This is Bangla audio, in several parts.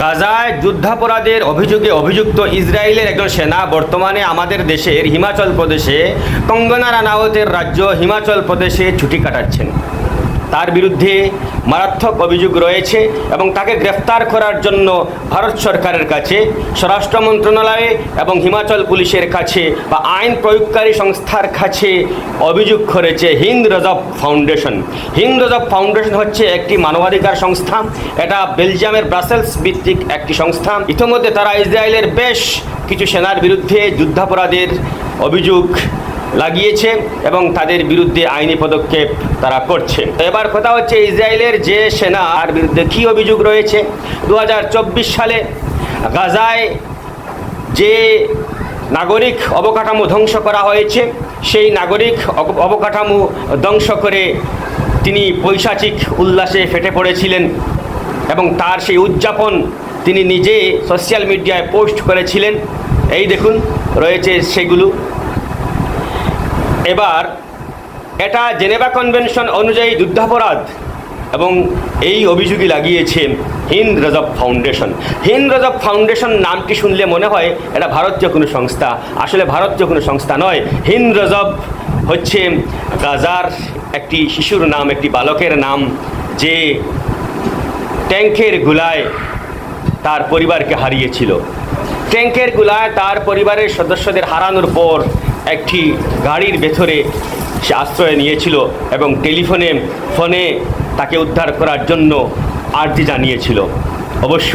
গাজায় যুদ্ধাপরাধের অভিযোগে অভিযুক্ত ইসরায়েলের একজন সেনা বর্তমানে আমাদের দেশের হিমাচল প্রদেশে কঙ্গনা রানাওয়াতের রাজ্য হিমাচল প্রদেশে ছুটি কাটাচ্ছেন। তার বিরুদ্ধে মারাত্মক অভিযোগ রয়েছে এবং তাকে গ্রেফতার করার জন্য ভারত সরকারের কাছে, স্বরাষ্ট্র মন্ত্রণালয়ে এবং হিমাচল পুলিশের কাছে বা আইন প্রয়োগকারী সংস্থার কাছে অভিযোগ করেছে হিন্দ রজব ফাউন্ডেশন। হিন্দ রজব ফাউন্ডেশন হচ্ছে একটি মানবাধিকার সংস্থা। এটা বেলজিয়ামের ব্রাসেলস ভিত্তিক একটি সংস্থা। ইতিমধ্যে তারা ইসরায়েলের বেশ কিছু সেনার বিরুদ্ধে যুদ্ধাপরাধের অভিযোগ লাগিয়েছে এবং তাদের বিরুদ্ধে আইনি পদক্ষেপ তারা করছে। এবার কথা হচ্ছে ইসরায়েলের যে সেনার বিরুদ্ধে কী অভিযোগ রয়েছে। 2024 সালে গাজায় যে নাগরিক অবকাঠামো ধ্বংস করা হয়েছে, সেই নাগরিক অবকাঠামো ধ্বংস করে তিনি পৈশাচিক উল্লাসে ফেটে পড়েছিলেন এবং তার সেই উদযাপন তিনি নিজে সোশ্যাল মিডিয়ায় পোস্ট করেছিলেন। এই দেখুন রয়েছে সেগুলো। এবার এটা জেনেভা কনভেনশন অনুযায়ী যুদ্ধাপরাধ এবং এই অভিযোগই লাগিয়েছে হিন্দ রজব ফাউন্ডেশন। হিন্দ রজব ফাউন্ডেশন নামটি শুনলে মনে হয় এটা ভারতীয় কোনো সংস্থা। আসলে ভারতীয় কোনো সংস্থা নয়। হিন্দ রজব হচ্ছে গাজার একটি শিশুর নাম, একটি বালকের নাম, যে ট্যাঙ্কের গুলায় তার পরিবারকে হারিয়েছিল। ট্যাঙ্কের গুলায় তার পরিবারের সদস্যদের হারানোর পর একটি গাড়ির ভেতরে সে আশ্রয় নিয়েছিল এবং ফোনে তাকে উদ্ধার করার জন্য আর্জি জানিয়েছিল। অবশ্য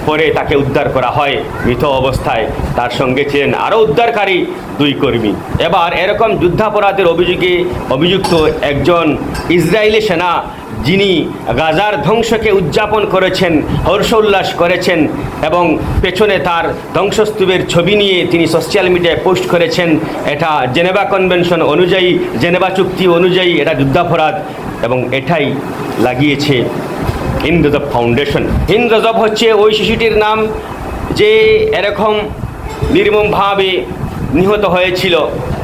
পরে তাকে উদ্ধার করা হয় মৃত অবস্থায়। তার সঙ্গে ছিলেন আরও উদ্ধারকারী 2 কর্মী। এবার এরকম যুদ্ধাপরাধের অভিযোগে অভিযুক্ত একজন ইসরায়েলি সেনা, যিনি গাজার ধ্বংসকে উদযাপন করেছেন, হর্ষোল্লাস করেছেন এবং পেছনে তার ধ্বংসস্তূপের ছবি নিয়ে তিনি সোশ্যাল মিডিয়ায় পোস্ট করেছেন, এটা জেনেভা কনভেনশন অনুযায়ী, জেনেভা চুক্তি অনুযায়ী এটা যুদ্ধাপরাধ এবং এটাই লাগিয়েছে হিন্দ রজব ফাউন্ডেশন। হিন্দ রজব হচ্ছে ওই শিশুটির নাম যে এরকম নির্মমভাবে নিহত হয়েছিল,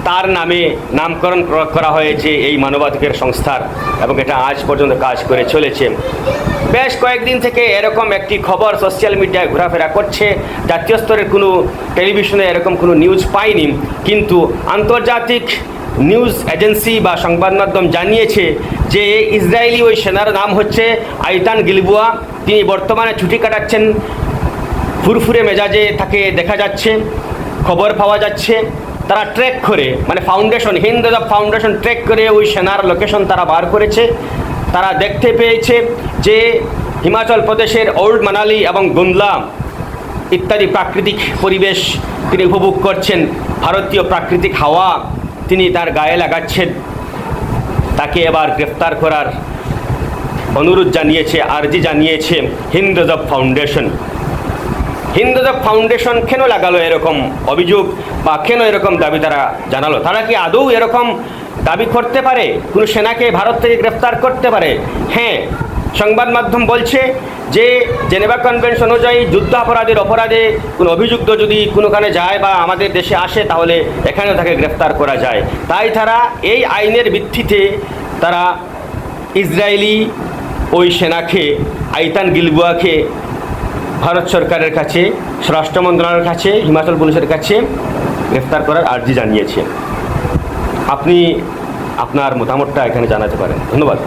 তার নামে নামকরণ করা হয়েছে এই মানবাধিকার সংস্থার এবং এটা আজ পর্যন্ত কাজ করে চলেছে। বেশ কয়েকদিন থেকে এরকম একটি খবর সোশ্যাল মিডিয়ায় ঘোরাফেরা করছে। জাতীয় স্তরের কোনো টেলিভিশনে এরকম কোনো নিউজ পাইনি, কিন্তু আন্তর্জাতিক নিউজ এজেন্সি বা সংবাদ মাধ্যম জানিয়েছে যে ইসরায়েলি ওই সেনার নাম হচ্ছে আইতান গিলবুয়া। তিনি বর্তমানে ছুটি কাটাচ্ছেন। ফুরফুরে মেজাজে তাকে দেখা যাচ্ছে, খবর পাওয়া যাচ্ছে। তারা ট্র্যাক করে, মানে ফাউন্ডেশন, হিন্দ রজব ফাউন্ডেশন ট্র্যাক করে ওই সেনার লোকেশন তারা বার করেছে। তারা দেখতে পেয়েছে যে হিমাচল প্রদেশের ওল্ড মানালি এবং গুন্দলা ইত্যাদি প্রাকৃতিক পরিবেশ তিনি উপভোগ করছেন। ভারতীয় প্রাকৃতিক হাওয়া তিনি তার গায়ে লাগাচ্ছেন। তাকে এবার গ্রেফতার করার অনুরোধ জানিয়েছে, আর্জি জানিয়েছে হিন্দ রজব ফাউন্ডেশন। হিন্দ রজব ফাউন্ডেশন কেন লাগালো এরকম অভিযোগ বা কেন এরকম দাবি তারা জানালো? তারা কি আদৌ এরকম দাবি করতে পারে কোনো সেনাকে ভারত থেকে গ্রেফতার করতে পারে? হ্যাঁ, সংবাদ মাধ্যম বলছে যে জেনেভা কনভেনশন অনুযায়ী যুদ্ধাপরাধের অপরাধে কোনো অভিযুক্ত যদি কোনোখানে যায় বা আমাদের দেশে আসে, তাহলে এখানেও তাকে গ্রেফতার করা যায়। তাই তারা এই আইনের ভিত্তিতে তারা ইসরায়েলি ওই সেনাকে, আইতান গিলবুয়াকে ভারত সরকারের কাছে, স্বরাষ্ট্র মন্ত্রণালয়ের কাছে, হিমাচল পুলিশের কাছে গ্রেফতার করার আর্জি জানিয়েছে। আপনি আপনার মতামতটা এখানে জানাতে পারেন। ধন্যবাদ।